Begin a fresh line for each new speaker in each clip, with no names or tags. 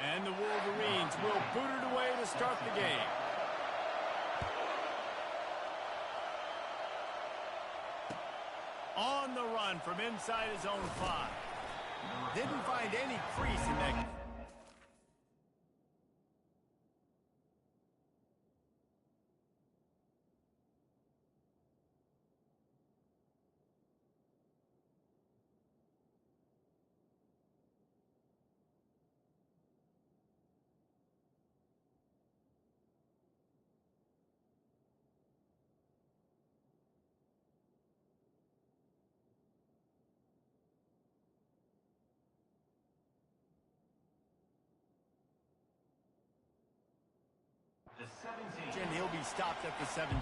And the Wolverines will boot it away to start the game. On the run from inside his own 5. Didn't find any crease in that. And he'll be stopped at the 17.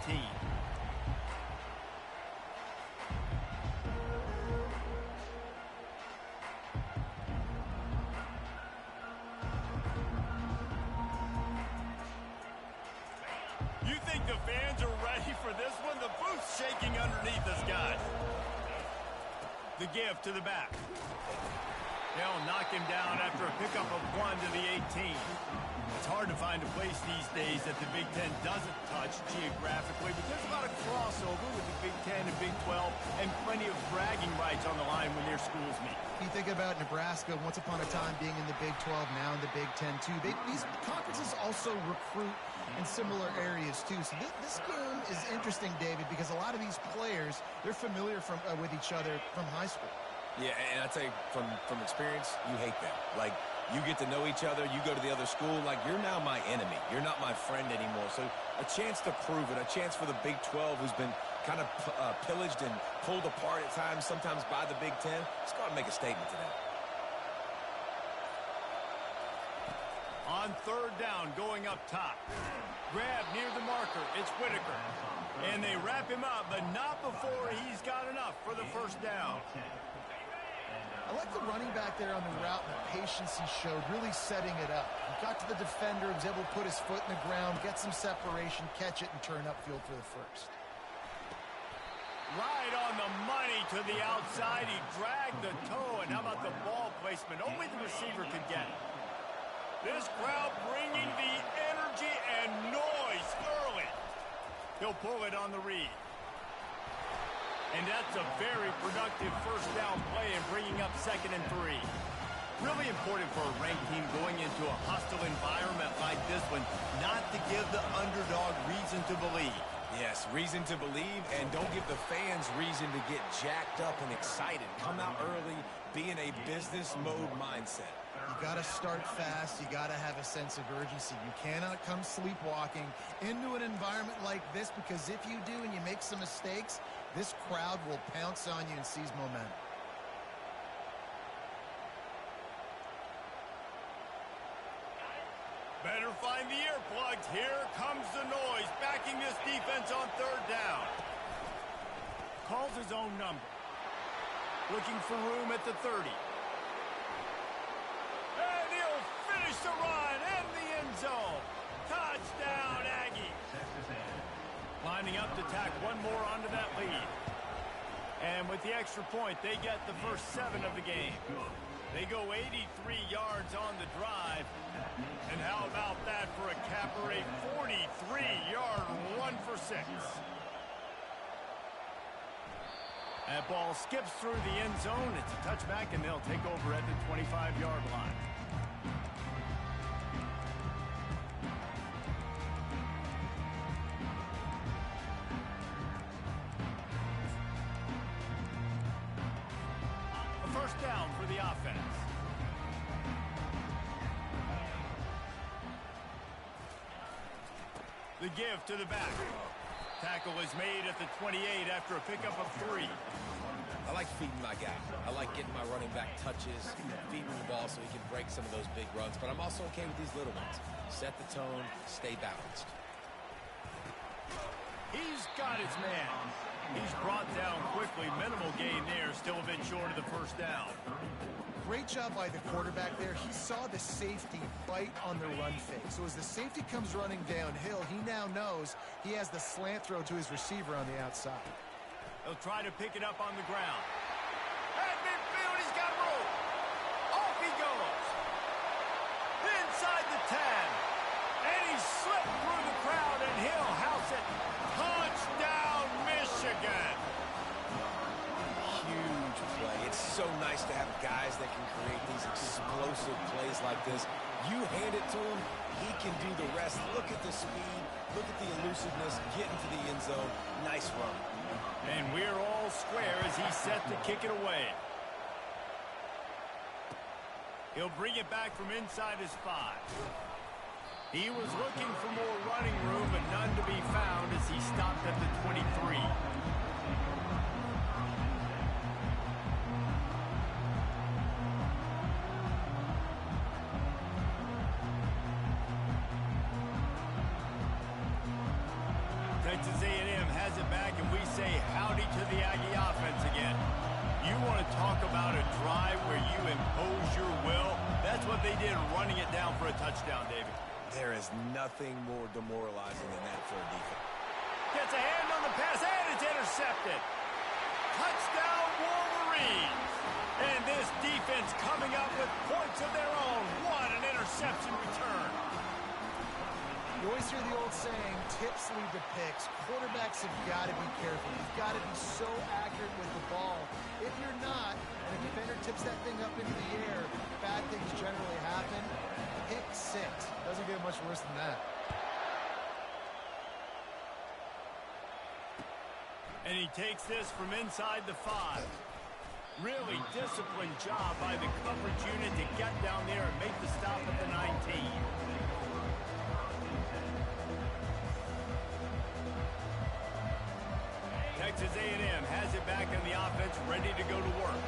You think the fans are ready for this one? The booth's shaking underneath us, guys. The give to the back. They'll knock him down after a pickup of 1 to the 18. It's hard to find a place these days that the Big Ten doesn't touch geographically, but there's a lot of crossover with the Big Ten and Big 12 and plenty of bragging rights on the line when their schools meet.
You think about Nebraska once upon a time being in the Big 12, now in the Big 10 too. These conferences also recruit in similar areas too. So this game is interesting, David, because a lot of these players, they're familiar with each other from high school.
Yeah, and I tell you, from experience, you hate that. Like, you get to know each other, you go to the other school, like, you're now my enemy. You're not my friend anymore. So a chance to prove it, a chance for the Big 12, who's been kind of pillaged and pulled apart at times, sometimes by the Big 10. Let's go out and make a statement today.
On 3rd down, going up top. Grab near the marker. It's Whitaker. And they wrap him up, but not before he's got enough for the 1st down.
I like the running back there on the route and the patience he showed, really setting it up. He got to the defender, was able to put his foot in the ground, get some separation, catch it, and turn upfield for the 1st.
Right on the money to the outside. He dragged the toe, and how about the ball placement? Only the receiver could get it. This crowd bringing the energy and noise early. He'll pull it on the read. And that's a very productive 1st down play and bringing up 2nd and 3. Really important for a ranked team going into a hostile environment like this one, not to give the underdog reason to believe.
Yes, reason to believe, and don't give the fans reason to get jacked up and excited. Come out early, be in a business mode mindset.
You got to start fast. You got to have a sense of urgency. You cannot come sleepwalking into an environment like this, because if you do and you make some mistakes, this crowd will pounce on you and seize momentum.
Better find the earplugs. Here comes the noise, backing this defense on 3rd down. Calls his own number. Looking for room at the 30. And he'll finish the run in the end zone. Touchdown, Aggie. Lining up to tack one more onto that lead. And with the extra point, they get the first 7 of the game. They go 83 yards on the drive. And how about that for a capper, a 43-yard run for 6. That ball skips through the end zone. It's a touchback, and they'll take over at the 25-yard line. A 1st down for the offense. The give to the back. Tackle is made at the 28 after a pickup of 3.
I like feeding my guy. I like getting my running back touches, feeding the ball so he can break some of those big runs. But I'm also okay with these little ones. Set the tone, stay balanced.
He's got his man. He's brought down quickly. Minimal gain there. Still a bit short of the 1st down.
Great job by the quarterback there. He saw the safety bite on the run fake. So as the safety comes running downhill, he now knows he has the slant throw to his receiver on the outside.
He'll try to pick it up on the ground. At midfield, he's got room. Off he goes.
like this. You hand it to him, he can do the rest. Look at the speed. Look at the elusiveness. Get into the end zone. Nice run.
And we're all square as he's set to kick it away. He'll bring it back from inside his 5. He was looking for more running room, but none to be found as he stopped at the 23. Texas A&M has it back, and we say howdy to the Aggie offense again. You want to talk about a drive where you impose your will? That's what they did, running it down for a touchdown, David.
There is nothing more demoralizing than that for a defense.
Gets a hand on the pass, and it's intercepted. Touchdown, Wolverines. And this defense coming up with points of their own. What an interception return.
You always hear the old saying, tips lead to picks. Quarterbacks have got to be careful. You've got to be so accurate with the ball. If you're not, and a defender tips that thing up into the air, bad things generally happen. Pick 6. Doesn't get much worse than that.
And he takes this from inside the 5. Really disciplined job by the coverage unit to get down there and make the stop at the 19. Texas A&M has it back on the offense, ready to go to work.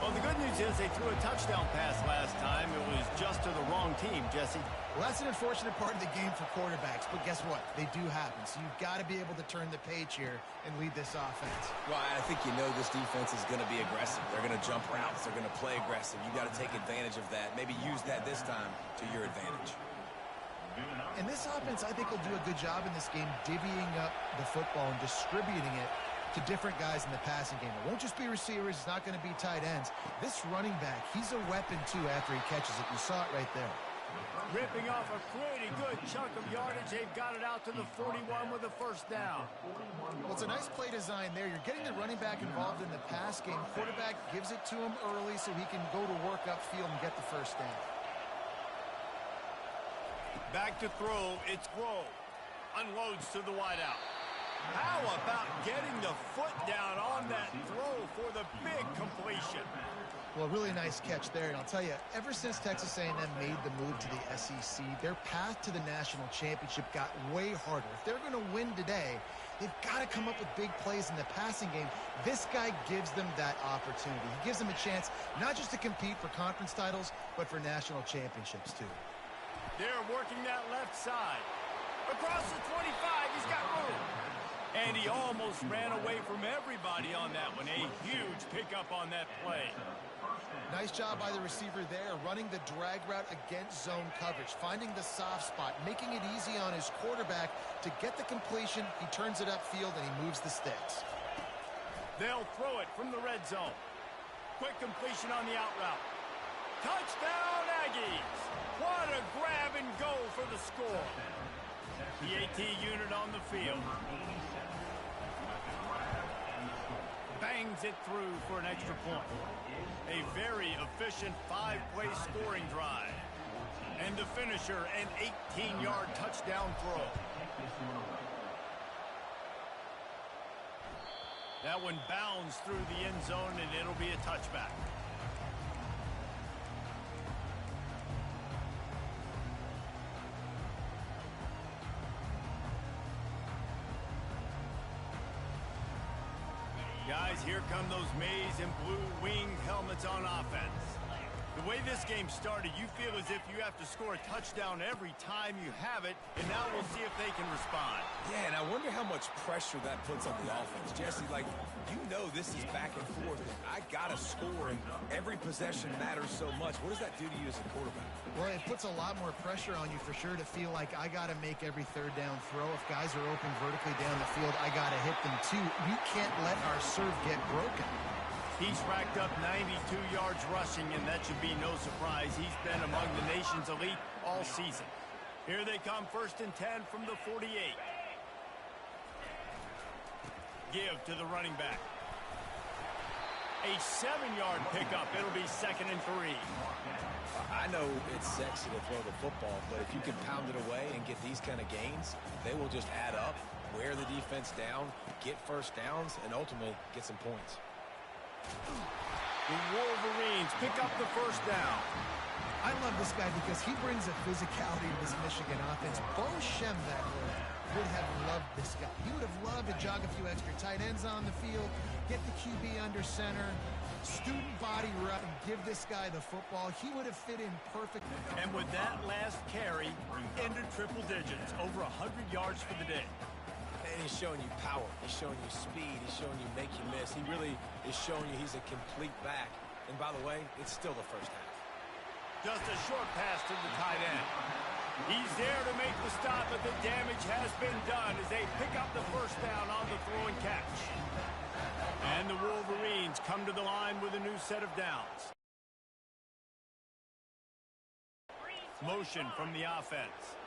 Well, the good news is they threw a touchdown pass last time. It was just to the wrong team, Jesse.
Well, that's an unfortunate part of the game for quarterbacks, but guess what? They do happen, so you've got to be able to turn the page here and lead this offense.
Well, I think you know this defense is going to be aggressive. They're going to jump routes. They're going to play aggressive. You got to take advantage of that. Maybe use that this time to your advantage.
And this offense, I think, will do a good job in this game divvying up the football and distributing it to different guys in the passing game. It won't just be receivers. It's not going to be tight ends. This running back, he's a weapon, too, after he catches it. You saw it right there.
Ripping off a pretty good chunk of yardage. They've got it out to the 41 with a first down.
Well, it's a nice play design there. You're getting the running back involved in the pass game. Quarterback gives it to him early so he can go to work upfield and get the first down.
Back to throw. It's Grove. Unloads to the wideout. How about getting the foot down on that throw for the big completion?
Well, really nice catch there. And I'll tell you, ever since Texas A&M made the move to the SEC, their path to the national championship got way harder. If they're going to win today, they've got to come up with big plays in the passing game. This guy gives them that opportunity. He gives them a chance not just to compete for conference titles, but for national championships, too.
They're working that left side. Across the 25, he's got room. And he almost ran away from everybody on that one. A huge pickup on that play.
Nice job by the receiver there, running the drag route against zone coverage, finding the soft spot, making it easy on his quarterback to get the completion. He turns it upfield, and he moves the sticks.
They'll throw it from the red zone. Quick completion on the out route. Touchdown, Aggies! What a grab and go for the score. The AT unit on the field. Bangs it through for an extra point. A very efficient 5-play scoring drive. And the finisher, an 18-yard touchdown throw. That one bounds through the end zone, and it'll be a touchback. Guys, here come those maize and blue winged helmets on offense. The way this game started, you feel as if you have to score a touchdown every time you have it, and now we'll see if they can respond.
Yeah, and I wonder how much pressure that puts on the offense. Jesse, like, you know this is back and forth. I got to score, and every possession matters so much. What does that do to you as a quarterback?
Well, it puts a lot more pressure on you for sure to feel like I got to make every third down throw. If guys are open vertically down the field, I got to hit them too. We can't let our serve get broken.
He's racked up 92 yards rushing, and that should be no surprise. He's been among the nation's elite all season. Here they come, 1st and 10 from the 48. Give to the running back. A 7-yard pickup. It'll be 2nd and 3.
I I know it's sexy to throw the football, but if you can pound it away and get these kind of gains, they will just add up, wear the defense down, get first downs, and ultimately get some points.
The Wolverines pick up the first down.
I love this guy because he brings a physicality to this Michigan offense. Bo Schembechler would have loved this guy. He would have loved to jog a few extra tight ends on the field, get the QB under center, student body rep, and give this guy the football. He would have fit in perfectly.
And with that last carry, he ended triple digits, over 100 yards for the day.
And he's showing you power. He's showing you speed. He's showing you make you miss. He really is showing you he's a complete back. And by the way, it's still the first half.
Just a short pass to the tight end. He's there to make the stop, but the damage has been done as they pick up the first down on the throw and catch. And the Wolverines come to the line with a new set of downs. Motion from the offense.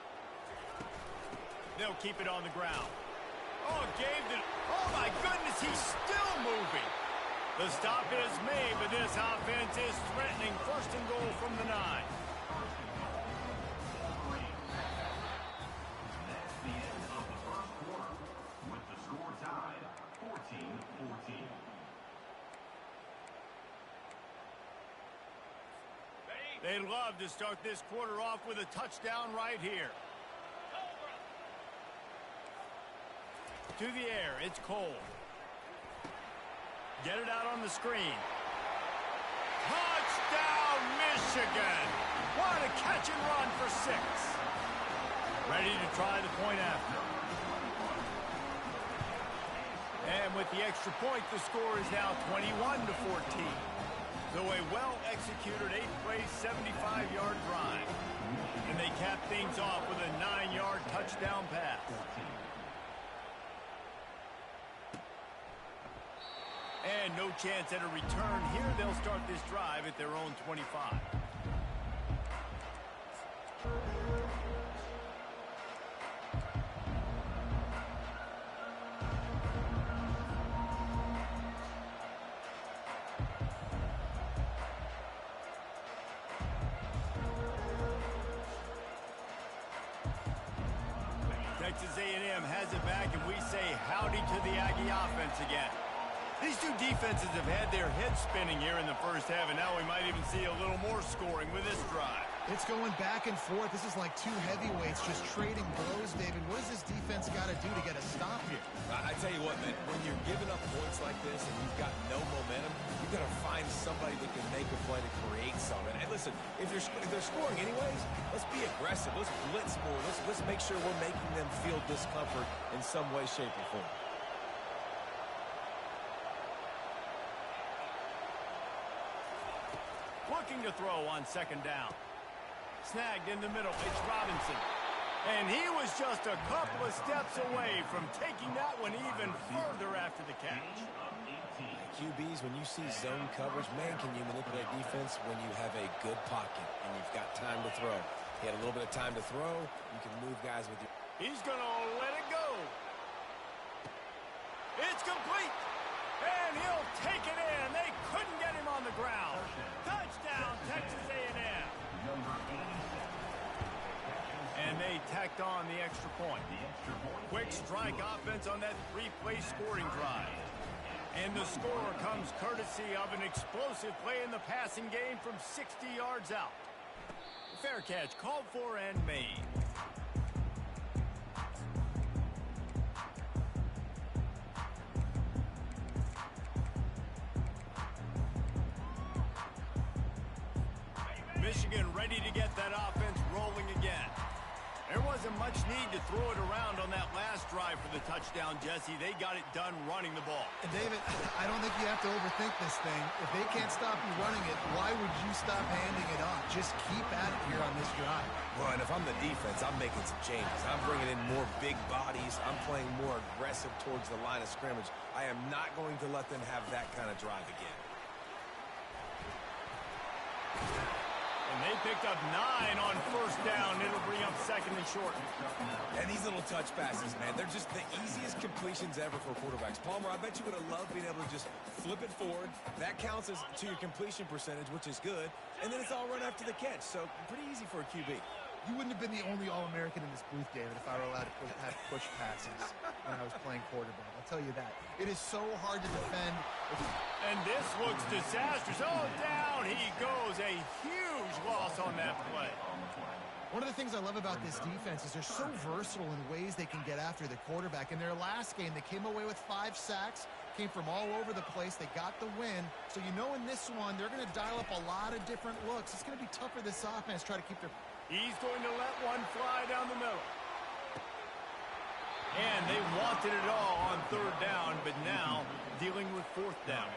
They'll keep it on the ground. Oh, oh my goodness, he's still moving. The stop is made, but this offense is threatening. First and goal from the 9.
That's the end of the first quarter, with the score tied 14-14.
They'd love to start this quarter off with a touchdown right here. To the air, it's Cole. Get it out on the screen. Touchdown, Michigan! What a catch and run for 6. Ready to try the point after. And with the extra point, the score is now 21-14. So a well-executed 8-play, 75-yard drive. And they cap things off with a 9-yard touchdown pass. And no chance at a return here. They'll start this drive at their own 25. Texas A&M has it back, and we say howdy to the Aggie offense again. These two defenses have had their heads spinning here in the first half, and now we might even see a little more scoring with this drive.
It's going back and forth. This is like two heavyweights just trading blows, David. What does this defense got to do to get a stop here?
I tell you what, man, when you're giving up points like this and you've got no momentum, you've got to find somebody that can make a play to create something. And listen, if they're scoring anyways, let's be aggressive. Let's blitz more. Let's make sure we're making them feel discomfort in some way, shape, or form.
Looking to throw on second down. Snagged in the middle. It's Robinson. And he was just a couple of steps away from taking that one even further after the catch.
QBs, when you see zone coverage, man, can you manipulate defense when you have a good pocket and you've got time to throw. He had a little bit of time to throw. You can move guys with you.
He's going to let it go. It's complete. And he'll take it in. They couldn't get him on the ground. Touchdown, Texas A&M. And they tacked on the extra point. Quick strike offense on that 3-play scoring drive. And the score comes courtesy of an explosive play in the passing game from 60 yards out. Fair catch called for and made. Michigan ready to get that offense rolling again. There wasn't much need to throw it around on that last drive for the touchdown, Jesse. They got it done running the ball.
And David, I don't think you have to overthink this thing. If they can't stop you running it, why would you stop handing it off? Just keep at it here on this drive.
Well, and if I'm the defense, I'm making some changes. I'm bringing in more big bodies. I'm playing more aggressive towards the line of scrimmage. I am not going to let them have that kind of drive again.
And they picked up 9 on first down. It'll bring up second and short.
And these little touch passes, man, they're just the easiest completions ever for quarterbacks. Palmer, I bet you would have loved being able to just flip it forward. That counts as to your completion percentage, which is good. And then it's all run after the catch. So pretty easy for a QB.
You wouldn't have been the only All-American in this booth, David, if I were allowed to have push passes when I was playing quarterback. I'll tell you that. It is so hard to defend.
And this looks disastrous. Oh, down he goes. A huge loss on that play.
One of the things I love about this defense is they're so versatile in ways they can get after the quarterback. In their last game, they came away with 5 sacks, came from all over the place. They got the win. So you know in this one, they're going to dial up a lot of different looks. It's going to be tough for this offense to try to keep their...
He's going to let one fly down the middle. And they wanted it all on third down, but now dealing with fourth down.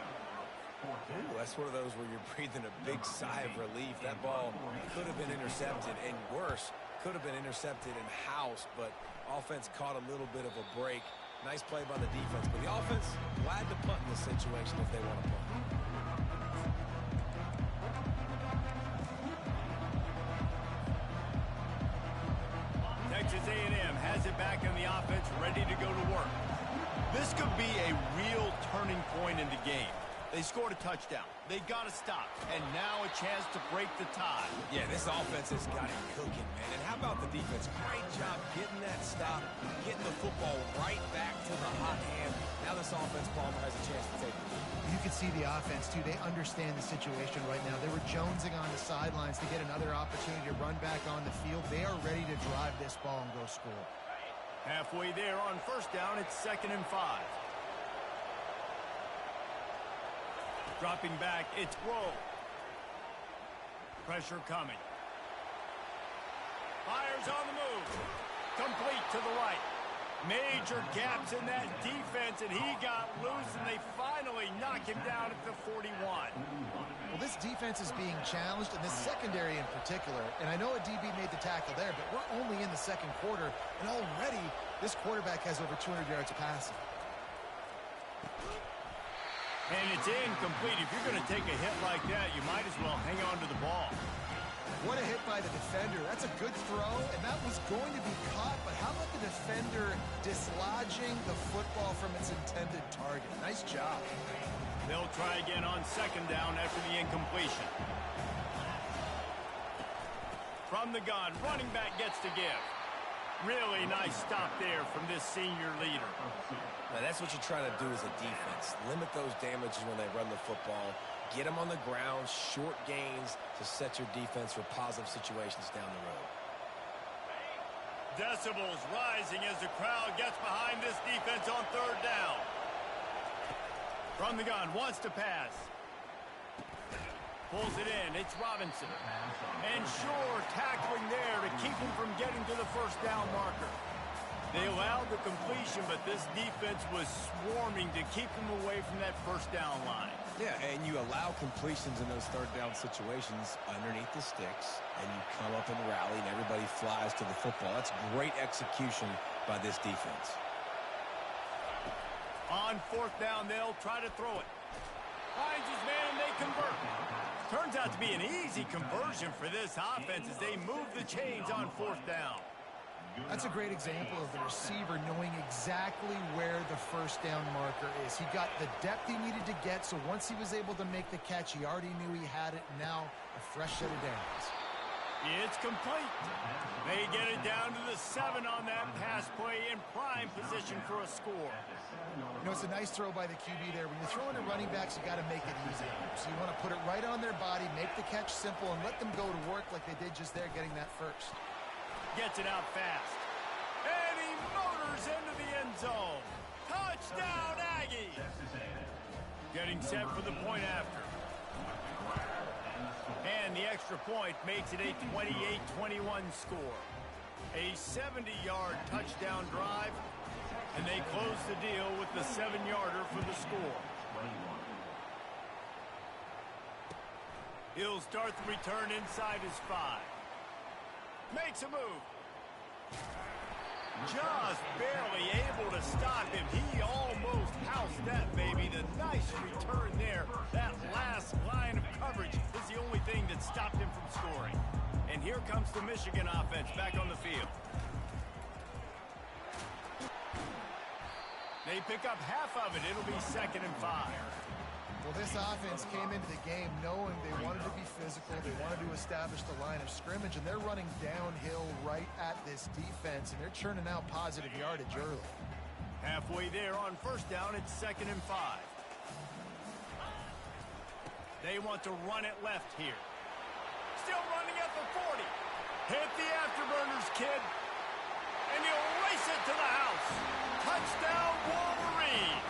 Ooh, that's one of those where you're breathing a big sigh of relief. That ball could have been intercepted, and worse, could have been intercepted and housed, but offense caught a little bit of a break. Nice play by the defense, but the offense glad to punt in this situation if they want to punt.
Texas A&M has it back in the offense, ready to go to work. This could be a real turning point in the game. They scored a touchdown. They got to stop. And now a chance to break the tie.
Yeah, this offense has got it cooking, man. And how about the defense? Great job getting that stop, getting the football right back to the hot hand. Now this offense, Palmer, has a chance to take the lead.
You can see the offense, too. They understand the situation right now. They were jonesing on the sidelines to get another opportunity to run back on the field. They are ready to drive this ball and go score.
Halfway there on first down, it's 2nd and 5. Dropping back, it's Rowe. Pressure coming. Fires on the move. Complete to the right. Major gaps in that defense, and he got loose, and they finally knock him down at the 41.
Well, this defense is being challenged, and this secondary in particular. And I know a DB made the tackle there, but we're only in the second quarter, and already this quarterback has over 200 yards passing.
And it's incomplete. If you're going to take a hit like that, you might as well hang on to the ball.
What a hit by the defender. That's a good throw, and that was going to be caught, but how about the defender dislodging the football from its intended target? Nice job.
They'll try again on second down after the incompletion. From the gun, running back gets to give. Really nice stop there from this senior leader.
Now, that's what you try to do as a defense. Limit those damages when they run the football. Get them on the ground, short gains to set your defense for positive situations down the road.
Decibels rising as the crowd gets behind this defense on third down. From the gun, wants to pass. Pulls it in, it's Robinson. And sure, tackling there to keep him from getting to the first down marker. They allowed the completion, but this defense was swarming to keep them away from that first down line.
Yeah, and you allow completions in those third down situations underneath the sticks, and you come up and rally, and everybody flies to the football. That's great execution by this defense.
On fourth down, they'll try to throw it. Finds his man, and they convert. Turns out to be an easy conversion for this offense as they move the chains on fourth down.
That's a great example of the receiver knowing exactly where the first down marker is. He got the depth he needed to get, so once he was able to make the catch, he already knew he had it. Now, a fresh set of downs.
It's complete. They get it down to the 7 on that pass play in prime position for a score.
You know, it's a nice throw by the QB there. When you're throwing to running backs, you got to make it easy. So you want to put it right on their body, make the catch simple, and let them go to work like they did just there getting that first.
Gets it out fast. And he motors into the end zone. Touchdown, Aggies! Getting set for the point after. And the extra point makes it a 28-21 score. A 70-yard touchdown drive, and they close the deal with the 7-yarder for the score. He'll start the return inside his 5. Makes a move. Just barely able to stop him. He almost housed that, baby. The nice return there. That last line of coverage is the only thing that stopped him from scoring. And here comes the Michigan offense back on the field. They pick up half of it. It'll be 2nd and 5.
Well, this offense came into the game knowing they wanted to be physical, they wanted to establish the line of scrimmage, and they're running downhill right at this defense, and they're churning out positive yardage early.
Halfway there on 1st down, it's 2nd and 5. They want to run it left here. Still running at the 40. Hit the afterburners, kid. And he'll race it to the house. Touchdown, Wolverines.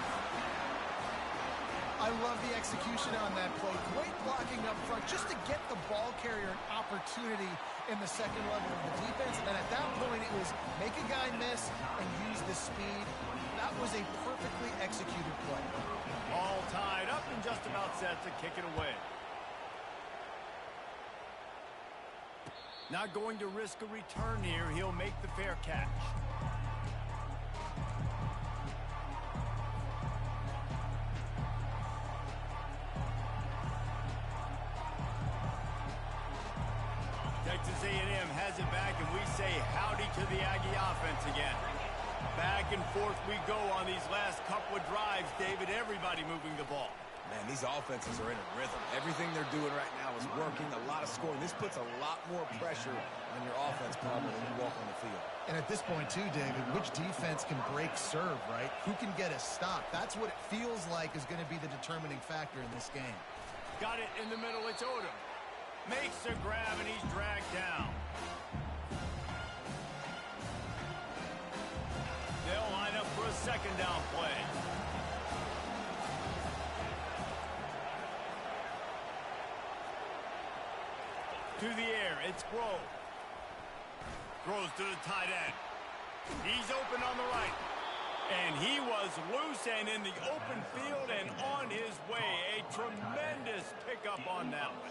I love the execution on that play. Great blocking up front just to get the ball carrier an opportunity in the second level of the defense. And at that point, it was make a guy miss and use the speed. That was a perfectly executed play.
All tied up and just about set to kick it away. Not going to risk a return here. He'll make the fair catch. Texas A&M has it back, and we say howdy to the Aggie offense again. Back and forth we go on these last couple of drives, David. Everybody moving the ball.
Man, these offenses are in a rhythm. Everything they're doing right now is working. A lot of scoring. This puts a lot more pressure on your offense, Palmer, when you walk on the field.
And at this point, too, David, which defense can break serve, right? Who can get a stop? That's what it feels like is going to be the determining factor in this game.
Got it in the middle. It's Odom. Makes a grab, and he's dragged down. They'll line up for a 2nd down play. To the air, it's Grove. Throws to the tight end. He's open on the right. And he was loose and in the open field and on his way. A tremendous pickup on that one.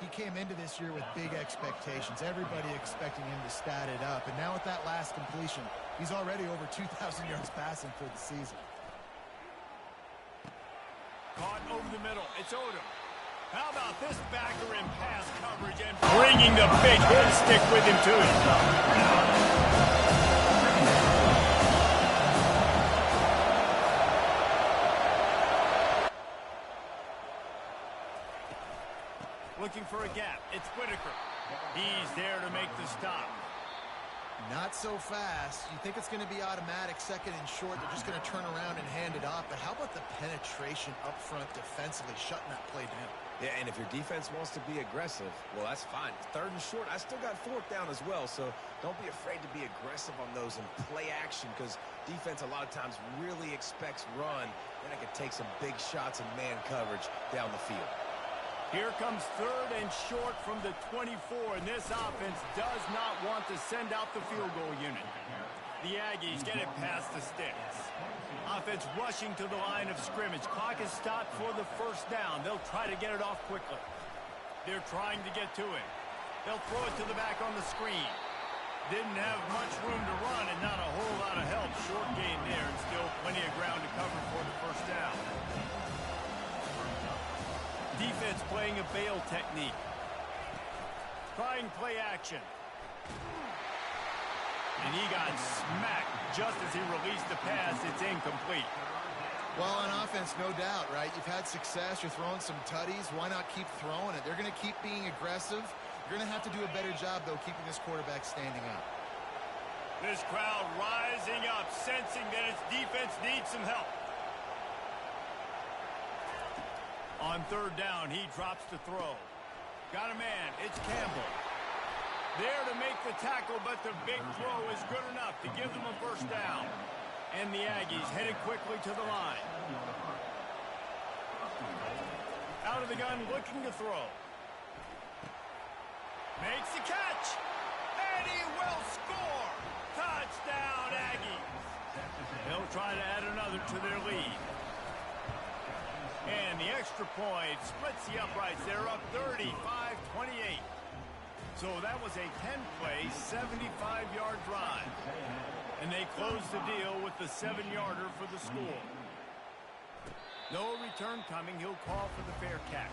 He came into this year with big expectations. Everybody expecting him to stat it up. And now with that last completion, he's already over 2,000 yards passing for the season.
Caught over the middle. It's Odom. How about this backer in pass coverage and bringing the big hit stick with him, too. Looking for a gap. It's Whitaker. He's there to make the stop.
Not so fast. You think it's going to be automatic, 2nd and short. They're just going to turn around and hand it off. But how about the penetration up front defensively, shutting that play down?
Yeah, and if your defense wants to be aggressive, well, that's fine. 3rd and short, I still got 4th down as well. So don't be afraid to be aggressive on those and play action, because defense a lot of times really expects run. Then it can take some big shots and man coverage down the field.
Here comes 3rd and short from the 24, and this offense does not want to send out the field goal unit. The Aggies get it past the sticks. Offense rushing to the line of scrimmage. Clock is stopped for the 1st down. They'll try to get it off quickly. They're trying to get to it. They'll throw it to the back on the screen. Didn't have much room to run and not a whole lot of help. Short gain there and still plenty of ground to cover for the 1st down. Defense playing a bail technique. Trying play action. And he got smacked just as he released the pass. It's incomplete.
Well, on offense, no doubt, right? You've had success. You're throwing some tutties. Why not keep throwing it? They're going to keep being aggressive. You're going to have to do a better job, though, keeping this quarterback standing up.
This crowd rising up, sensing that its defense needs some help. On 3rd down, he drops to throw. Got a man. It's Campbell. There to make the tackle, but the big throw is good enough to give them a 1st down. And the Aggies headed quickly to the line. Out of the gun, looking to throw. Makes the catch. And he will score. Touchdown, Aggies. They'll try to add another to their lead. And the extra point splits the uprights. They're up 35-28. So that was a 10-play, 75-yard drive. And they closed the deal with the 7-yarder for the score. No return coming. He'll call for the fair catch.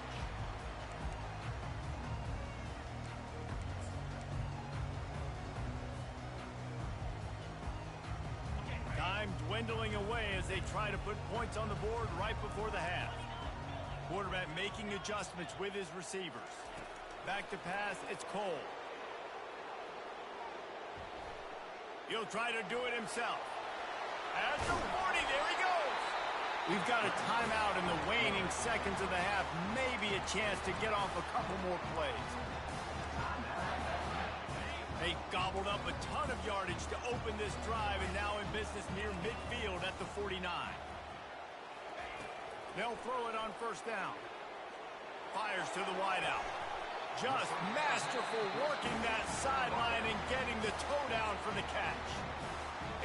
Time dwindling away as they try to put points on the board right before the half. Quarterback making adjustments with his receivers. Back to pass, it's Cole. He'll try to do it himself. At the 40, there he goes. We've got a timeout in the waning seconds of the half. Maybe a chance to get off a couple more plays. They gobbled up a ton of yardage to open this drive and now in business near midfield at the 49. They'll throw it on first down. Fires to the wideout. Just masterful working that sideline and getting the toe down for the catch.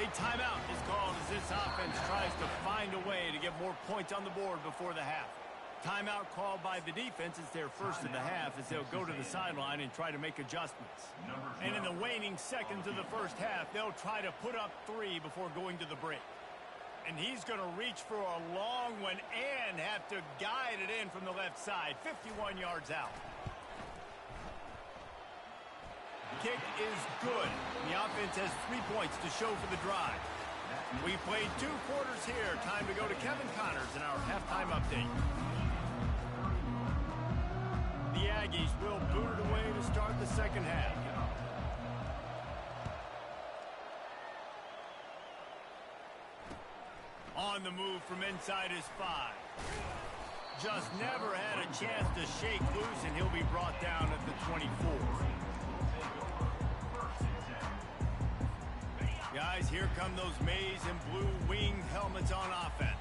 A timeout is called as this offense tries to find a way to get more points on the board before the half. Timeout called by the defense is their first of the half as they'll go to the sideline and try to make adjustments. And in the waning seconds of the first half, they'll try to put up 3 before going to the break. And he's going to reach for a long one and have to guide it in from the left side, 51 yards out. Kick is good. The offense has 3 points to show for the drive. We played 2 quarters here. Time to go to Kevin Connors in our halftime update. The Aggies will boot it away to start the second half. On the move from inside his 5. Just never had a chance to shake loose, and he'll be brought down at the 24. Guys, here come those maize and blue winged helmets on offense.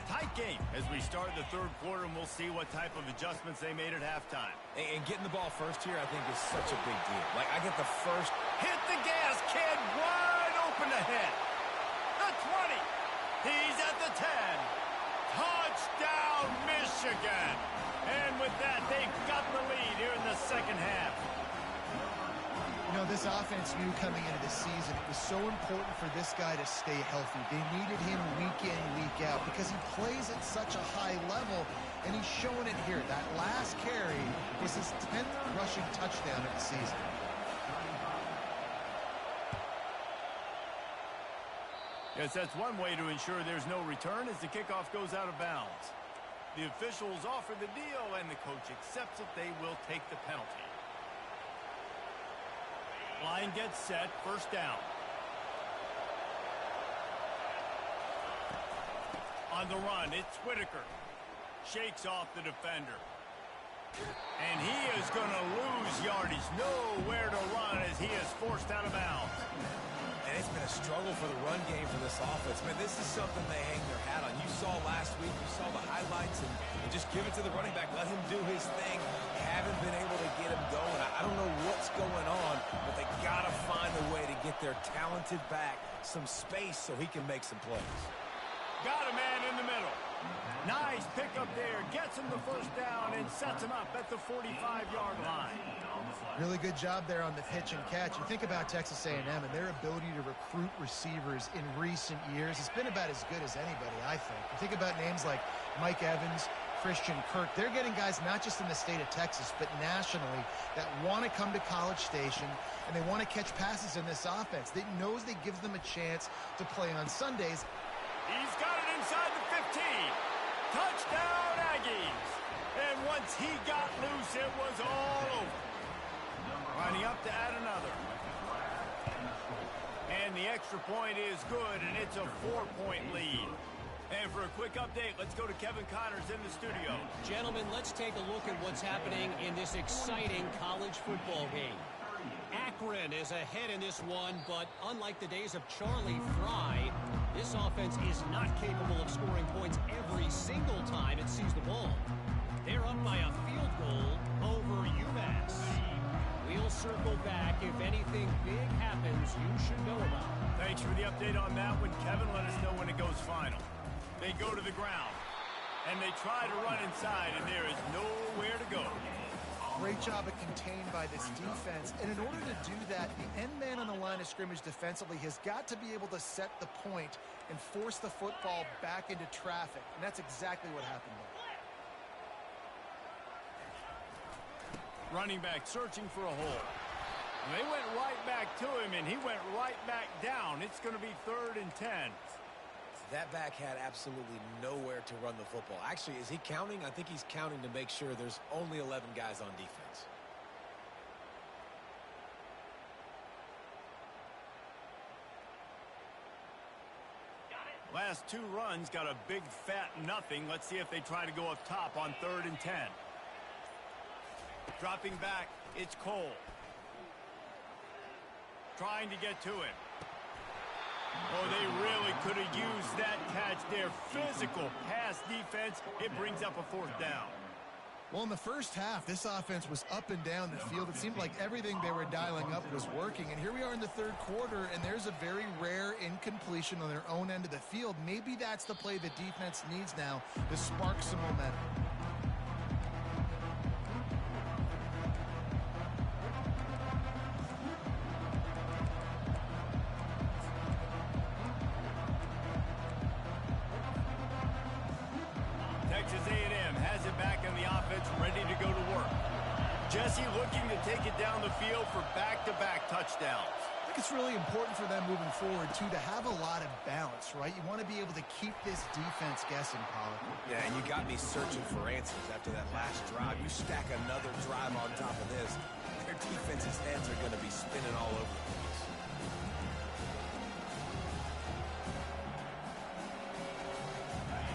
Tight game as we start the third quarter, and we'll see what type of adjustments they made at halftime.
And getting the ball first here, I think, is such a big deal. Like, I get the first.
Hit the gas, kid. Wide open ahead. The 20. He's at the 10. Touchdown, Michigan. And with that, they've got the lead here in the second half.
You know, this offense knew coming into the season it was so important for this guy to stay healthy. They needed him week in, week out because he plays at such a high level, and he's showing it here. That last carry was his 10th rushing touchdown of the season.
Yes, that's one way to ensure there's no return as the kickoff goes out of bounds. The officials offer the deal, and the coach accepts it. They will take the penalty. Line gets set, first down. On the run, it's Whitaker. Shakes off the defender. And he is going to lose yardage. Nowhere to run as he is forced out of bounds.
And it's been a struggle for the run game for this offense. Man, this is something they hang their hat on. You saw last week, you saw the highlights, and just give it to the running back. Let him do his thing. Haven't been able to get him going. I don't know what's going on, but they got to find a way to get their talented back some space so he can make some plays.
Got a man in the middle. Nice pickup there. Gets him the first down and sets him up at the 45-yard line.
Really good job there on the pitch and catch. You think about Texas A&M and their ability to recruit receivers in recent years. It's been about as good as anybody, I think. You think about names like Mike Evans, Christian Kirk. They're getting guys not just in the state of Texas, but nationally that want to come to College Station and they want to catch passes in this offense. They knows they gives them a chance to play on Sundays.
He's got it inside the 15. Touchdown, Aggies. And once he got loose, it was all over. Lining up to add another. And the extra point is good, and it's a 4-point lead. And for a quick update, let's go to Kevin Connors in the studio.
Gentlemen, let's take a look at what's happening in this exciting college football game. Akron is ahead in this one, but unlike the days of Charlie Fry, this offense is not capable of scoring points every single time it sees the ball. They're up by a field goal over UMass. We'll circle back. If anything big happens, you should know about it.
Thanks for the update on that one, Kevin. Let us know when it goes final. They go to the ground, and they try to run inside, and there is nowhere to go.
Great job of contained by this defense. And in order to do that, the end man on the line of scrimmage defensively has got to be able to set the point and force the football back into traffic. And that's exactly what happened there.
Running back searching for a hole. They went right back to him, and he went right back down. It's going to be 3rd and 10.
That back had absolutely nowhere to run the football. Actually, is he counting? I think he's counting to make sure there's only 11 guys on defense.
Last 2 runs got a big fat nothing. Let's see if they try to go up top on 3rd and 10. Dropping back, it's Cole. Trying to get to him. Oh, they really could have used that catch there. Physical pass defense. It brings up a 4th down.
Well, in the first half, this offense was up and down the field. It seemed like everything they were dialing up was working. And here we are in the 3rd quarter, and there's a very rare incompletion on their own end of the field. Maybe that's the play the defense needs now to spark some momentum.
Texas A&M has it back in the offense, ready to go to work. Jesse looking to take it down the field for back-to-back touchdowns.
I think it's really important for them moving forward, too, to have a lot of balance, right? You want to be able to keep this defense guessing, Pollard.
Yeah, and you got me searching for answers after that last drive. You stack another drive on top of this, their defense's heads are going to be spinning all over the place.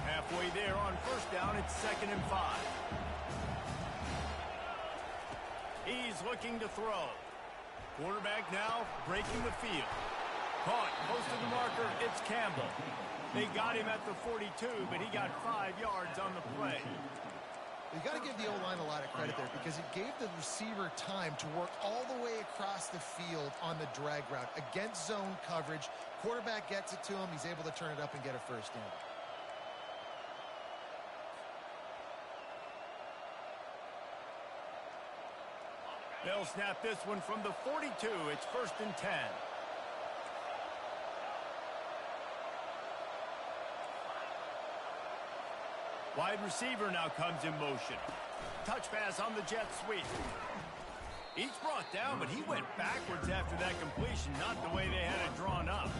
Halfway there on 1st down, it's 2nd and 5. He's looking to throw. Quarterback now breaking the field. Caught close to the marker, it's Campbell. They got him at the 42, but he got 5 yards on the play.
You got to give the O-line a lot of credit there because it gave the receiver time to work all the way across the field on the drag route against zone coverage. Quarterback gets it to him. He's able to turn it up and get a 1st down.
They'll snap this one from the 42. It's 1st and 10. Wide receiver now comes in motion. Touch pass on the jet sweep. Each brought down, but he went backwards after that completion, not the way they had it drawn up.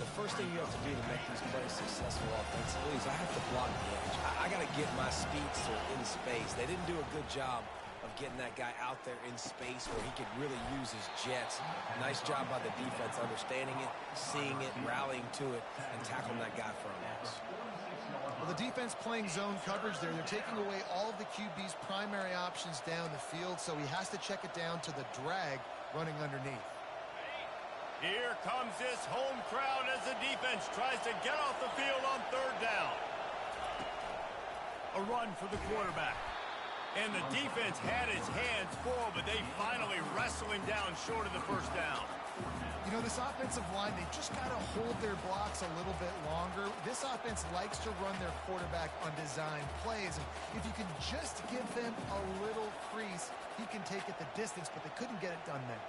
The first thing you have to do to make these plays successful offensively is I have to block the edge. I got to get my speedster in space. They didn't do a good job of getting that guy out there in space where he could really use his jets. Nice job by the defense understanding it, seeing it, rallying to it, and tackling that guy for a loss.
Well, the defense playing zone coverage there. They're taking away all of the QB's primary options down the field, so he has to check it down to the drag running underneath.
Here comes this home crowd as the defense tries to get off the field on 3rd down. A run for the quarterback. And the defense had his hands full, but they finally wrestle him down short of the 1st down.
You know, this offensive line, they just got to hold their blocks a little bit longer. This offense likes to run their quarterback on design plays. And if you can just give them a little crease, he can take it the distance, but they couldn't get it done there.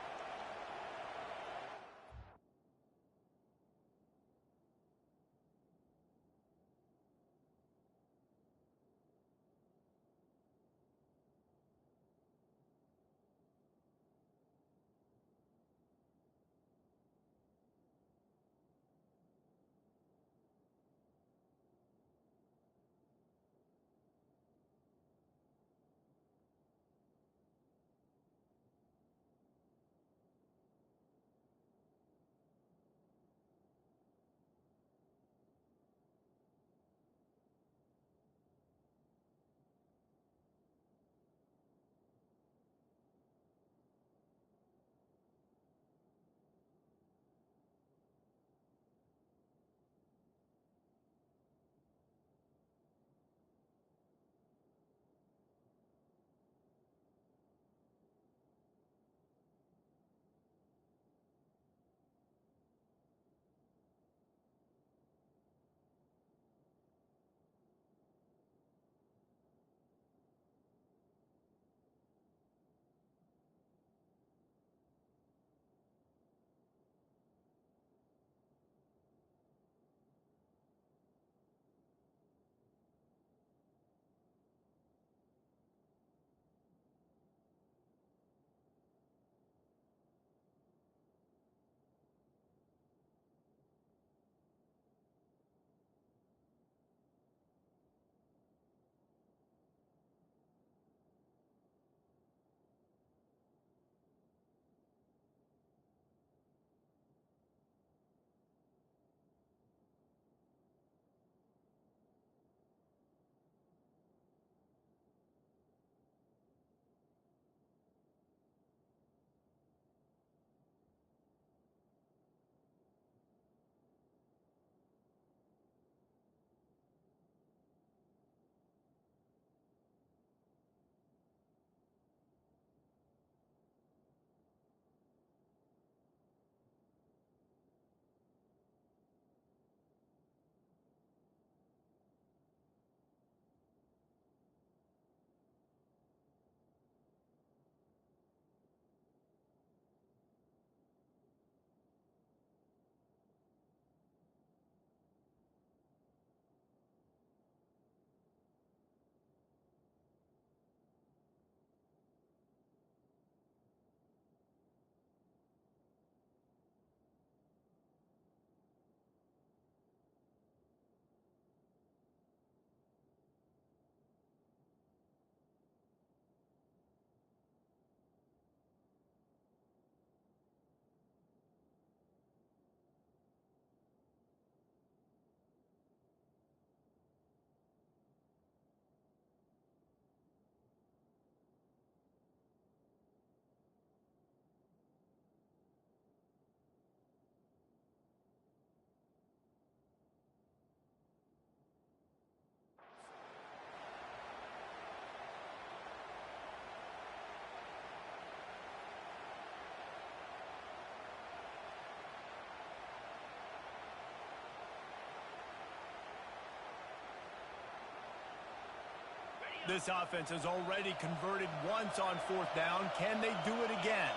This offense has already converted once on 4th down. Can they do it again?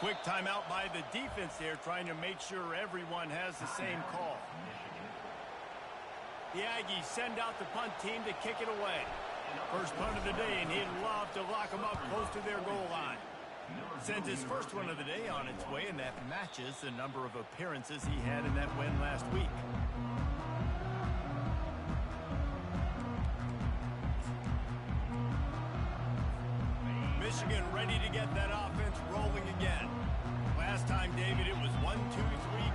Quick timeout by the defense there, trying to make sure everyone has the same call. The Aggies send out the punt team to kick it away. First punt of the day, and he'd love to lock them up close to their goal line. Sends his first one of the day on its way, and that matches the number of appearances he had in that win last week. Michigan ready to get that offense rolling again. Last time, David, it was 1-2-3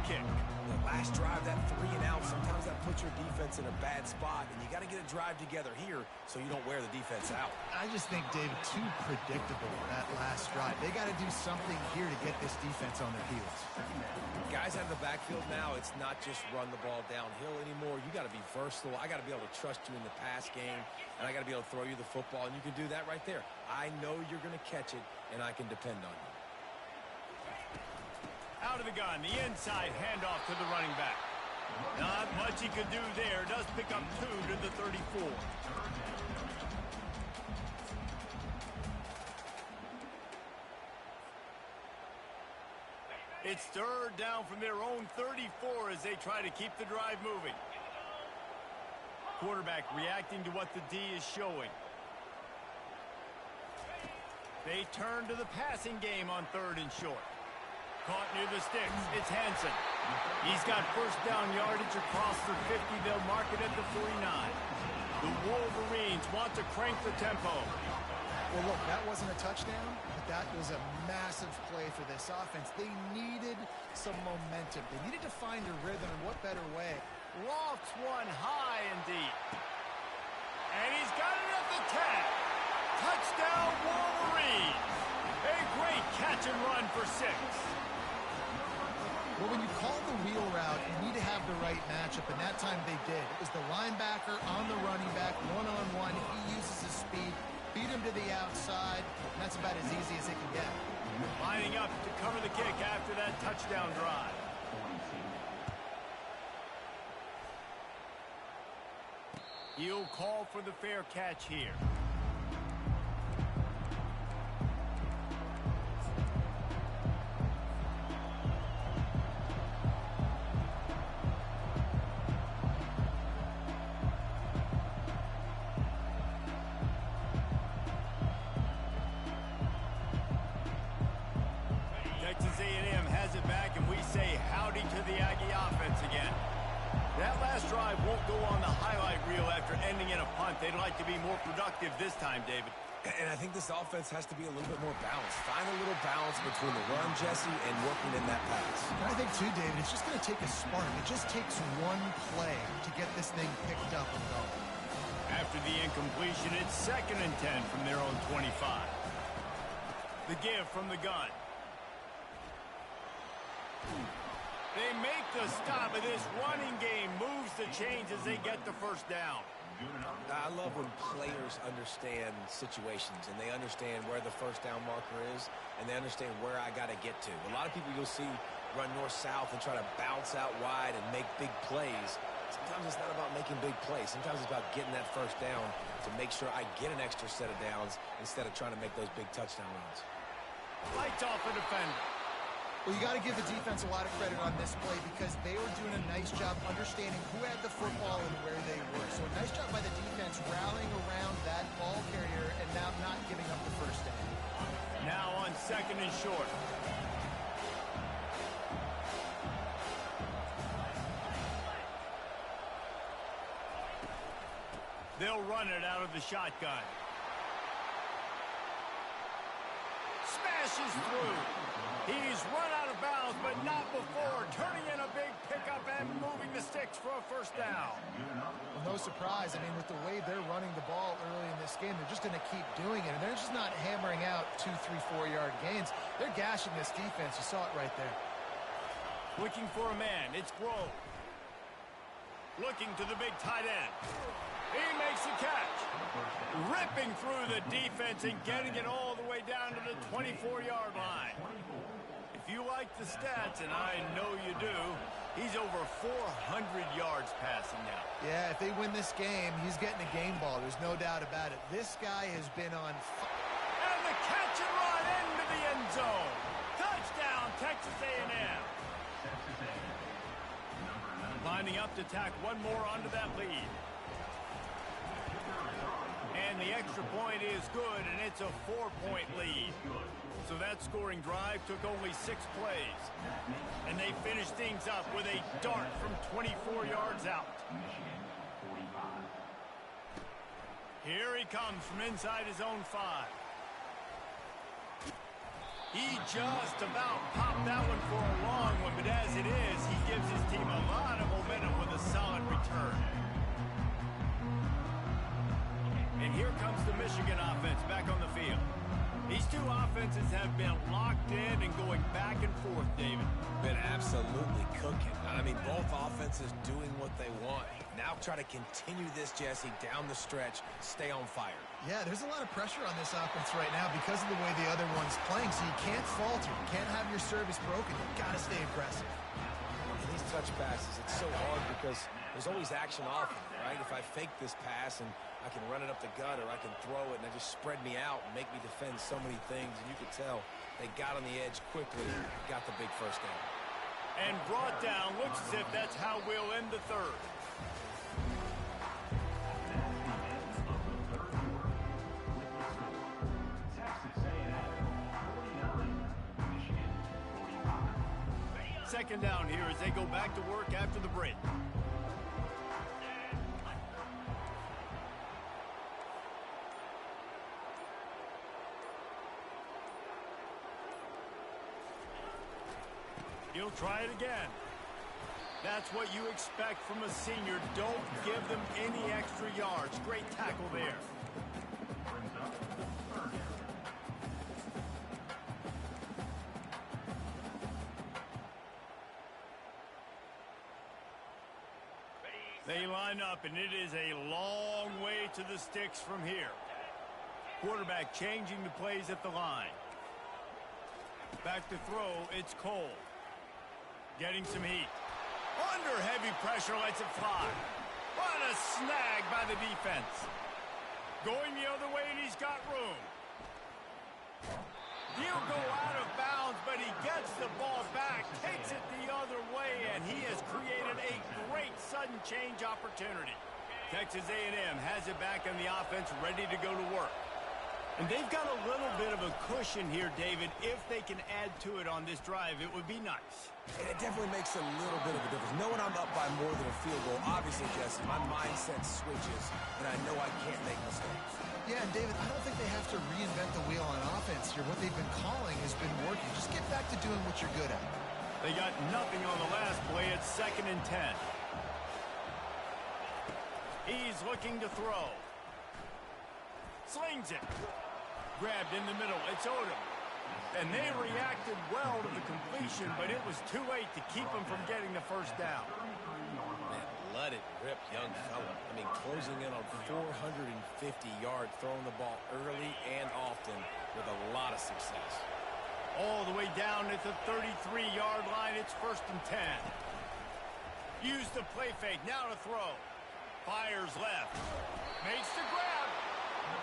kick.
The last drive, that 3 and out, sometimes that puts your defense in a bad spot, and you got to get a drive together here so you don't wear the defense out.
I just think, David, too predictable that last drive. They got to do something here to get this defense on their heels.
Guys out of the backfield now, it's not just run the ball downhill anymore. You got to be versatile. I got to be able to trust you in the pass game, and I got to be able to throw you the football, and you can do that right there. I know you're going to catch it, and I can depend on you.
Out of the gun, the inside handoff to the running back. Not much he could do there. Does pick up 2 to the 34. It's 3rd down from their own 34 as they try to keep the drive moving. Quarterback reacting to what the D is showing. They turn to the passing game on 3rd and short. Caught near the sticks. It's Hansen. He's got first down yardage across the 50. They'll mark it at the 49. The Wolverines want to crank the tempo.
Well, look, that wasn't a touchdown, but that was a massive play for this offense. They needed some momentum. They needed to find a rhythm, and what better way?
Lofts one high and deep. And he's got it at the 10. Touchdown, Wolverines. A great catch and run for 6.
Well, when you call the wheel route, you need to have the right matchup, and that time they did. It was the linebacker on the running back, one-on-one. He uses his speed, beat him to the outside, and that's about as easy as it can get.
Lining up to cover the kick after that touchdown drive. He'll call for the fair catch here. Texas A&M has it back, and we say howdy to the Aggie offense again. That last drive won't go on the highlight reel after ending in a punt. They'd like to be more productive this time, David.
And I think this offense has to be a little bit more balanced. Find a little balance between the run, Jesse, and working in that pass.
And I think, too, David, it's just going to take a spark. It just takes one play to get this thing picked up and going.
After the incompletion, it's 2nd and 10 from their own 25. The give from the gun. They make the stop, and this running game moves the chains as they get the first down.
I love when players understand situations, and they understand where the first down marker is, and they understand where I got to get to. A lot of people you'll see run north-south and try to bounce out wide and make big plays. Sometimes it's not about making big plays. Sometimes it's about getting that first down to make sure I get an extra set of downs instead of trying to make those big touchdown runs.
Lights off the defender.
Well, you got to give the defense a lot of credit on this play because they were doing a nice job understanding who had the football and where they were. So a nice job by the defense rallying around that ball carrier and now not giving up the first down.
Now on 2nd and short. They'll run it out of the shotgun. Smashes through. He's run out of bounds, but not before. Turning in a big pickup and moving the sticks for a first down.
Well, no surprise. I mean, with the way they're running the ball early in this game, they're just going to keep doing it. And they're just not hammering out 2, 3, 4-yard gains. They're gashing this defense. You saw it right there.
Looking for a man. It's Grove. Looking to the big tight end. He makes the catch. Ripping through the defense and getting it all the way down to the 24-yard line. If you like like the stats, and I know you do. He's over 400 yards passing now.
Yeah, if they win this game, he's getting a game ball. There's no doubt about it. This guy has been on
and the catch and run into the end zone. Touchdown, Texas A&M. Lining up to tack one more onto that lead. And the extra point is good, and it's a 4-point lead. So that scoring drive took only 6 plays. And they finished things up with a dart from 24 yards out. Here he comes from inside his own 5. He just about popped that one for a long one, but as it is, he gives his team a lot of momentum with a solid return. And here comes the Michigan offense back on the field. These two offenses have been locked in and going back and forth, David.
Been absolutely cooking. I mean, both offenses doing what they want. Now try to continue this, Jesse, down the stretch. Stay on fire.
Yeah, there's a lot of pressure on this offense right now because of the way the other one's playing, so you can't falter. You can't have your service broken. You've got to stay aggressive.
And these touch passes, it's so hard because there's always action off of it, right? If I fake this pass and I can run it up the gut or I can throw it and it just spread me out and make me defend so many things, and you could tell they got on the edge quickly, got the big first down.
And brought down, looks as if that's how we'll end the third. Second down here as they go back to work after the break. He'll try it again. That's what you expect from a senior. Don't give them any extra yards. Great tackle there. They line up, and it is a long way to the sticks from here. Quarterback changing the plays at the line. Back to throw, it's Cole. Getting some heat. Under heavy pressure, lets it fly. What a snag by the defense. Going the other way, and he's got room. He'll go out of bounds, but he gets the ball back, takes it the other way, and he has created a great sudden change opportunity. Texas A&M has it back on the offense, ready to go to work. And they've got a little bit of a cushion here, David. If they can add to it on this drive, it would be nice.
And it definitely makes a little bit of a difference. Knowing I'm up by more than a field goal, obviously, Jesse, my mindset switches, and I know I can't make mistakes.
Yeah, and David, I don't think they have to reinvent the wheel on offense here. What they've been calling has been working. Just get back to doing what you're good at.
They got nothing on the last play. It's 2nd and 10. He's looking to throw. Slings it. Grabbed in the middle. It's Odom. And they reacted well to the completion, but it was too late to keep them from getting the first down.
Man, let it rip, young fella. I mean, closing in on 450 yards, throwing the ball early and often with a lot of success.
All the way down at the 33-yard line. It's 1st and 10. Use the play fake. Now to throw. Fires left. Makes the grab.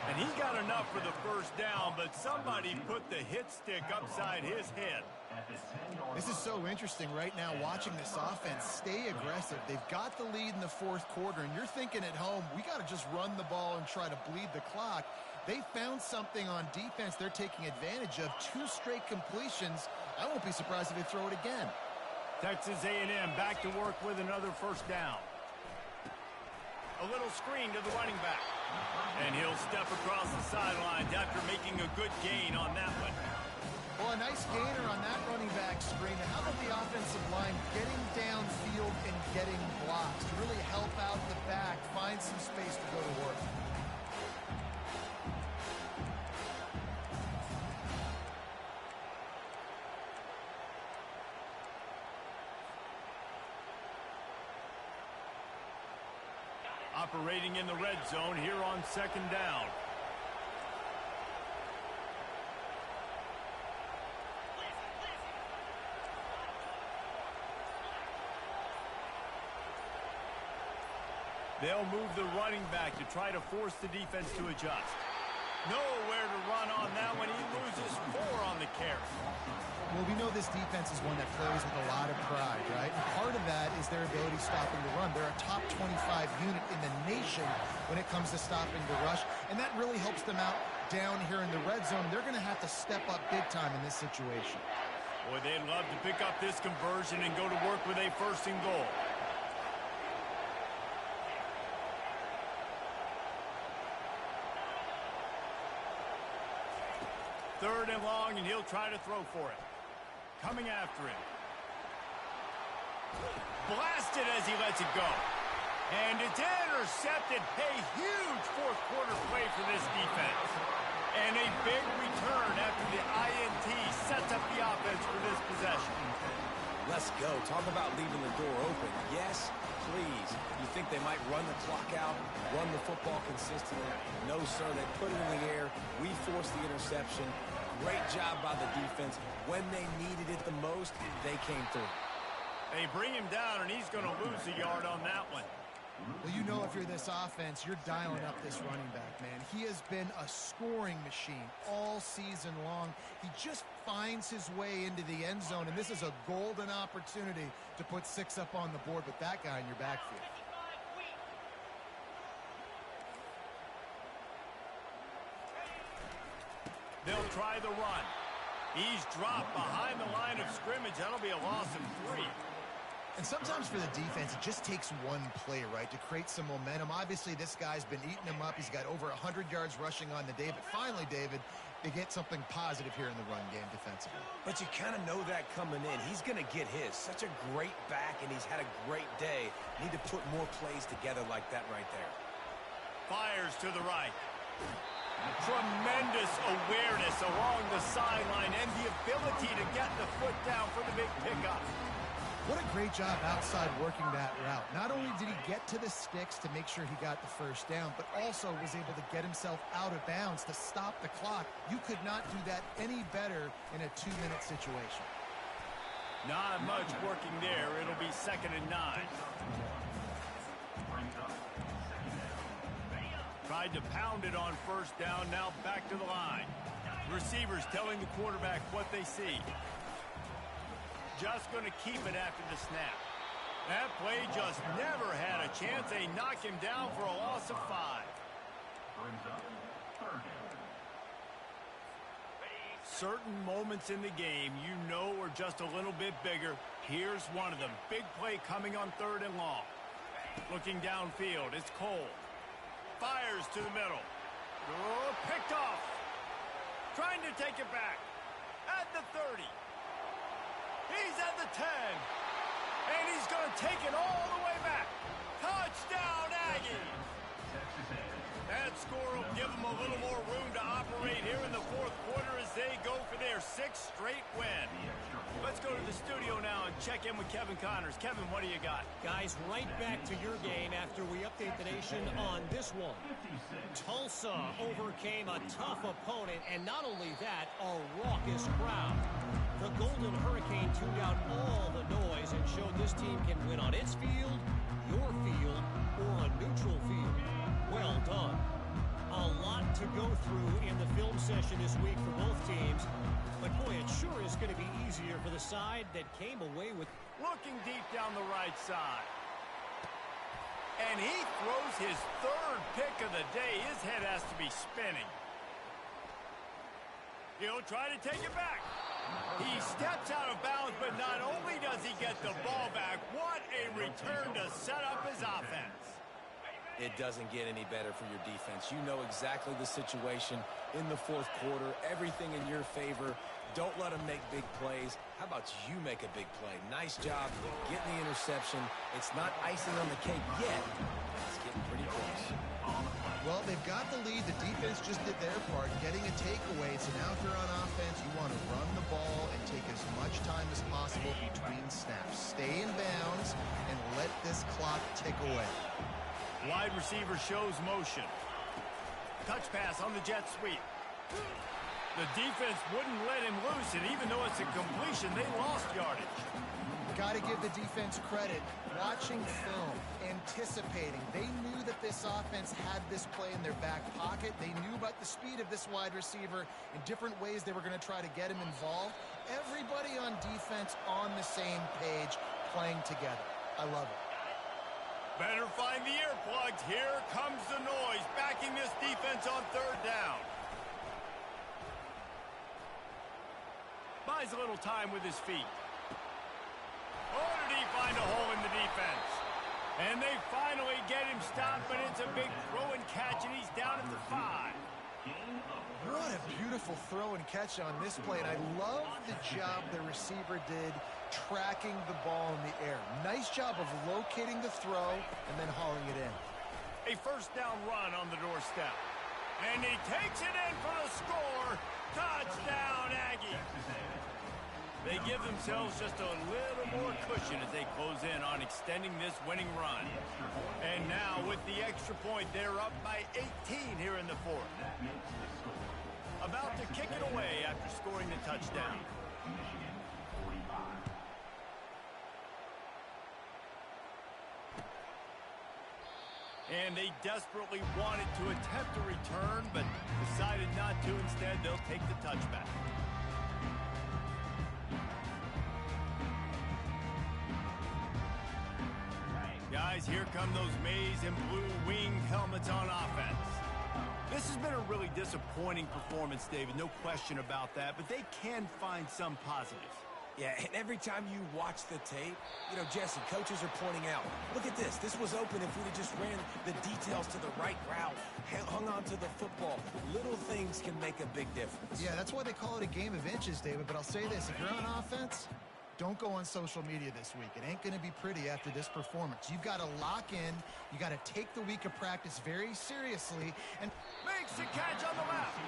And he got enough for the first down, but somebody put the hit stick upside his head.
This is so interesting right now, watching this offense stay aggressive. They've got the lead in the 4th quarter, and you're thinking at home, we got to just run the ball and try to bleed the clock. They found something on defense they're taking advantage of. 2 straight completions. I won't be surprised if they throw it again.
Texas A&M back to work with another first down. A little screen to the running back. And he'll step across the sidelines after making a good gain on that one.
Well, a nice gainer on that running back screen. How about the offensive line getting downfield and getting blocks to really help out the back, find some space to go to work?
Operating in the red zone here on 2nd down. They'll move the running back to try to force the defense to adjust. Nowhere to run on that one. He loses 4 on the carry.
Well, we know this defense is one that plays with a lot of pride, right? And part of that is their ability stopping the run. They're a top 25 unit in the nation when it comes to stopping the rush, and that really helps them out down here in the red zone. They're going to have to step up big time in this situation.
Boy, they'd love to pick up this conversion and go to work with a 1st and goal. Third and long, and he'll try to throw for it. Coming after him. Blasted as he lets it go. And it's intercepted. A huge 4th quarter play for this defense. And a big return after the INT sets up the offense for this possession.
Let's go. Talk about leaving the door open. Yes, please. You think they might run the clock out, run the football consistently? No, sir. They put it in the air. We forced the interception. Great job by the defense. When they needed it the most, they came through.
They bring him down, and he's going to lose a yard on that one.
Well, you know if you're this offense, you're dialing up this running back, man. He has been a scoring machine all season long. He just finds his way into the end zone, and this is a golden opportunity to put 6 up on the board with that guy in your backfield.
They'll try the run. He's dropped behind the line of scrimmage. That'll be a loss of 3.
And sometimes for the defense, it just takes one play, right, to create some momentum. Obviously, this guy's been eating him up. He's got over 100 yards rushing on the day. But finally, David, they get something positive here in the run game defensively.
But you kind of know that coming in. He's going to get his. Such a great back, and he's had a great day. Need to put more plays together like that right there.
Fires to the right. Tremendous awareness along the sideline and the ability to get the foot down for the big pickup.
What a great job outside working that route. Not only did he get to the sticks to make sure he got the 1st down, but also was able to get himself out of bounds to stop the clock. You could not do that any better in a 2-minute situation.
Not much working there. It'll be 2nd and 9. Tried to pound it on 1st down, now back to the line. Receivers telling the quarterback what they see. Just going to keep it after the snap. That play just never had a chance. They knock him down for a loss of 5. Certain moments in the game you know are just a little bit bigger. Here's one of them. Big play coming on 3rd and long. Looking downfield, it's Cole. Fires to the middle. Oh, picked off. Trying to take it back. At the 30. He's at the 10. And he's going to take it all the way back. Touchdown, Aggies. That score will give them a little more room to operate here in the 4th quarter as they go for their 6th straight win. Let's go to the studio now and check in with Kevin Connors. Kevin, what do you got?
Guys, right back to your game after we update the nation on this one. Tulsa overcame a tough opponent, and not only that, a raucous crowd. The Golden Hurricane tuned out all the noise and showed this team can win on its field, your field, or a neutral field. Well done. A lot to go through in the film session this week for both teams. But boy, it sure is going to be easier for the side that came away with...
Looking deep down the right side. And he throws his 3rd pick of the day. His head has to be spinning. He'll try to take it back. He steps out of bounds, but not only does he get the ball back, what a return to set up his offense.
It doesn't get any better for your defense. You know exactly the situation in the 4th quarter. Everything in your favor. Don't let them make big plays. How about you make a big play? Nice job getting the interception. It's not icing on the cake yet. It's getting pretty close.
Well, they've got the lead. The defense just did their part, getting a takeaway. So now if you're on offense, you want to run the ball and take as much time as possible between snaps. Stay in bounds and let this clock tick away.
Wide receiver shows motion. Touch pass on the jet sweep. The defense wouldn't let him loose, and even though it's a completion, they lost yardage.
Got to give the defense credit. Watching film, anticipating. They knew that this offense had this play in their back pocket. They knew about the speed of this wide receiver in different ways they were going to try to get him involved. Everybody on defense on the same page, playing together. I love it.
Better find the earplugs. Here comes the noise, backing this defense on third down. Buys a little time with his feet. Oh, did he find a hole in the defense? And they finally get him stopped, but it's a big throw and catch, and he's down at the 5.
What a beautiful throw and catch on this play, and I love the job the receiver did tracking the ball in the air. Nice job of locating the throw and then hauling it in.
A first down run on the doorstep. And he takes it in for the score. Touchdown, Aggie. They give themselves just a little more cushion as they close in on extending this winning run. And now with the extra point, they're up by 18 here in the fourth. About to kick it away after scoring the touchdown. And they desperately wanted to attempt a return, but decided not to. Instead, they'll take the touchback. Guys, here come those maize and blue wing helmets on offense. This has been a really disappointing performance, David, no question about that, but they can find some positives.
Yeah, and every time you watch the tape, you know, Jesse, coaches are pointing out, look at this. This was open if we just ran the details to the right route, hung on to the football. Little things can make a big difference.
Yeah, that's why they call it a game of inches, David. But I'll say this, if you're on offense, don't go on social media this week. It ain't going to be pretty after this performance. You've got to lock in. You got to take the week of practice very seriously. And
makes the catch on the left.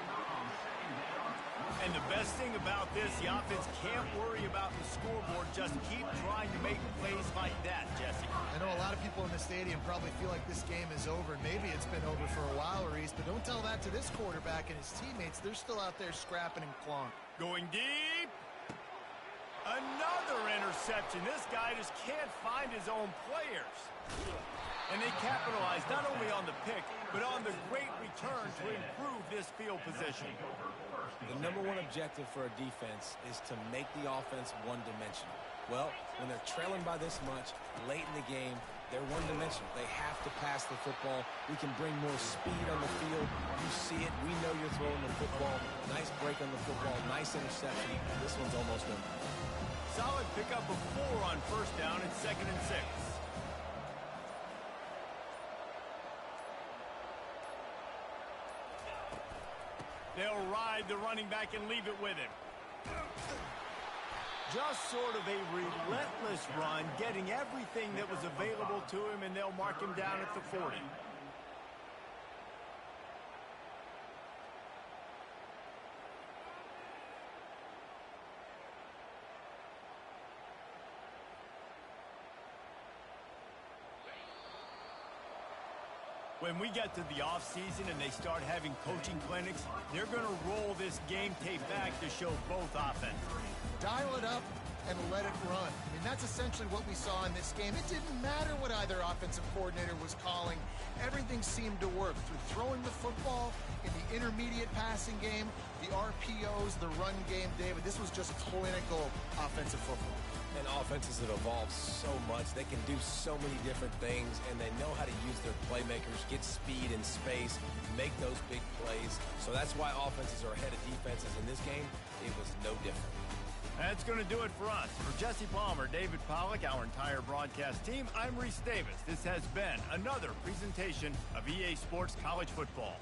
And the best thing about this, the offense can't worry about the scoreboard. Just keep trying to make plays like that, Jesse.
I know a lot of people in the stadium probably feel like this game is over. Maybe it's been over for a while, Reese, but don't tell that to this quarterback and his teammates. They're still out there scrapping and clawing.
Going deep. Another interception. This guy just can't find his own players. And they capitalize not only on the pick, but on the great return to improve this field position.
The number one objective for a defense is to make the offense one-dimensional. Well, when they're trailing by this much, late in the game, they're one-dimensional. They have to pass the football. We can bring more speed on the field. You see it. We know you're throwing the football. Nice break on the football. Nice interception. This one's almost in.
Solid pickup of 4 on first down and 2nd and 6. They'll ride the running back and leave it with him. Just sort of a relentless run, getting everything that was available to him, and they'll mark him down at the 40. When we get to the offseason and they start having coaching clinics, they're going to roll this game tape back to show both offenses.
Dial it up and let it run. I mean, that's essentially what we saw in this game. It didn't matter what either offensive coordinator was calling. Everything seemed to work through throwing the football, in the intermediate passing game, the RPOs, the run game, David. This was just clinical offensive football.
And offenses have evolved so much. They can do so many different things, and they know how to use their playmakers, get speed and space, make those big plays. So that's why offenses are ahead of defenses. In this game, it was no different.
That's going to do it for us. For Jesse Palmer, David Pollack, our entire broadcast team, I'm Reese Davis. This has been another presentation of EA Sports College Football.